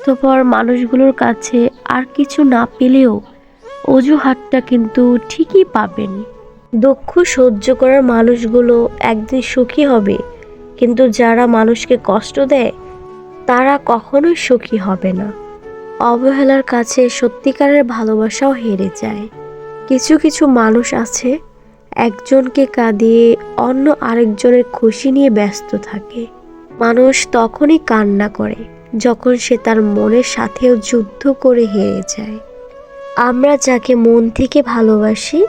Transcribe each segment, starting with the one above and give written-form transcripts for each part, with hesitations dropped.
স্বার্থপর মানুষগুলোর কাছে আর কিছু না পেলেও অজুহাতটা কিন্তু ঠিকই পাবেন। দুঃখ সহ্য করার মানুষগুলো একদিন সুখী হবে, কিন্তু যারা মানুষকে কষ্ট দেয় তারা কখনোই সুখী হবে না। অবহেলার কাছে সত্যিকারের ভালোবাসাও হেরে যায়। কিছু কিছু মানুষ আছে একজনকে কাঁদিয়ে অন্য আরেকজনের খুশি নিয়ে ব্যস্ত থাকে। মানুষ তখনই কান্না করে যখন সে তার মনের সাথেও যুদ্ধ করে হেরে যায়। আমরা যাকে মন থেকে ভালোবাসি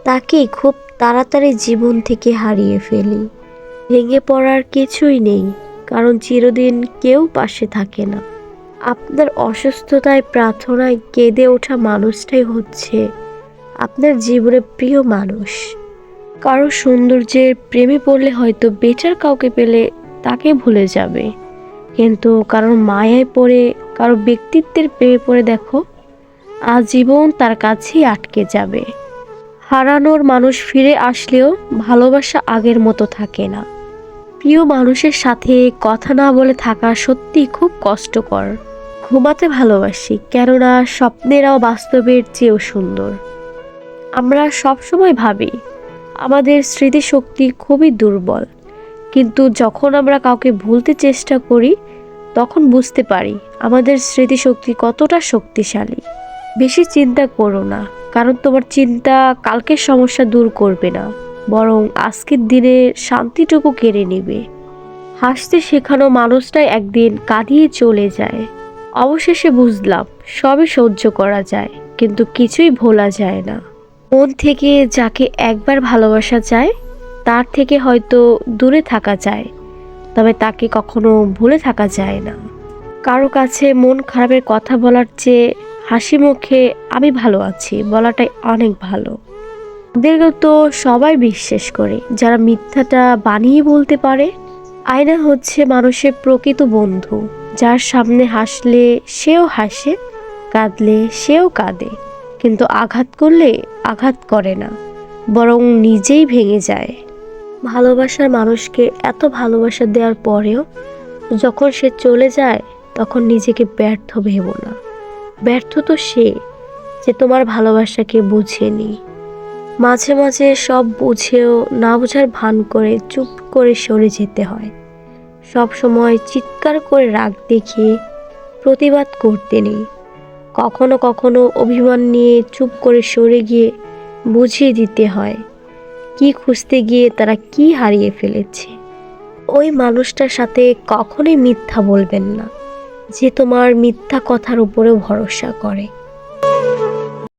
তাকেই খুব তাড়াতাড়ি জীবন থেকে হারিয়ে ফেলি। ভেঙে পড়ার কিছুই নেই, কারণ চিরদিন কেউ পাশে থাকে না। আপনার অসুস্থতায় প্রার্থনায় কেঁদে ওঠা মানুষটাই হচ্ছে আপনার জীবনের প্রিয় মানুষ। কারো সৌন্দর্যের প্রেমে পড়লে হয়তো বেটার কাউকে পেলে তাকে ভুলে যাবে, কিন্তু কারোর মায়ায় পড়ে, কারো ব্যক্তিত্বের প্রেমে পড়ে দেখো, আজীবন তার কাছেই আটকে যাবে। হারানোর মানুষ ফিরে আসলেও ভালোবাসা আগের মতো থাকে না। প্রিয় মানুষের সাথে কথা না বলে থাকা সত্যি খুব কষ্টকর। ঘুমাতে ভালোবাসি, কেননা স্বপ্নেরাও বাস্তবের চেয়েও সুন্দর। আমরা সবসময় ভাবি আমাদের স্মৃতিশক্তি খুবই দুর্বল, কিন্তু যখন আমরা কাউকে ভুলতে চেষ্টা করি তখন বুঝতে পারি আমাদের স্মৃতিশক্তি কতটা শক্তিশালী। বেশি চিন্তা করো না, কারণ তোমার চিন্তা কালকের সমস্যা দূর করবে না, বরং আজকের দিনে শান্তিটুকু কেড়ে নেবে। হাসতে শেখানো মানুষটাই একদিন কাঁদিয়ে চলে যায়। অবশেষে বুঝলাম সবই সহ্য করা যায়, কিন্তু কিছুই ভোলা যায় না। মন থেকে যাকে একবার ভালোবাসা যায় তার থেকে হয়তো দূরে থাকা যায়, তবে তাকে কখনো ভুলে থাকা যায় না। কারো কাছে মন খারাপের কথা বলার চেয়ে হাসি মুখে আমি ভালো আছি বলাটাই অনেক ভালো। ওদেরকে তো সবাই বিশ্বাস করে যারা মিথ্যাটা বানিয়ে বলতে পারে। আয়না হচ্ছে মানুষের প্রকৃত বন্ধু, যার সামনে হাসলে সেও হাসে, কাঁদলে সেও কাঁদে, কিন্তু আঘাত করলে আঘাত করে না, বরং নিজেই ভেঙে যায়। ভালোবাসার মানুষকে এত ভালোবাসা দেওয়ার পরেও যখন সে চলে যায় তখন নিজেকে ব্যর্থ ভেবো না। ব্যর্থ তো সে যে তোমার ভালোবাসাকে বুঝেনি। মাঝে মাঝে সব বুঝেও না বোঝার ভান করে চুপ করে সরে যেতে হয়। সব সময় চিৎকার করে রাগ দেখিয়ে প্রতিবাদ করতে নেই। কখনো কখনো অভিমান নিয়ে চুপ করে সরে গিয়ে বুঝিয়ে দিতে হয় কি খুঁজতে গিয়ে তারা কি হারিয়ে ফেলেছে। ওই মানুষটার সাথে কখনোই মিথ্যা বলবেন না যে তোমার মিথ্যা কথার উপরেও ভরসা করে।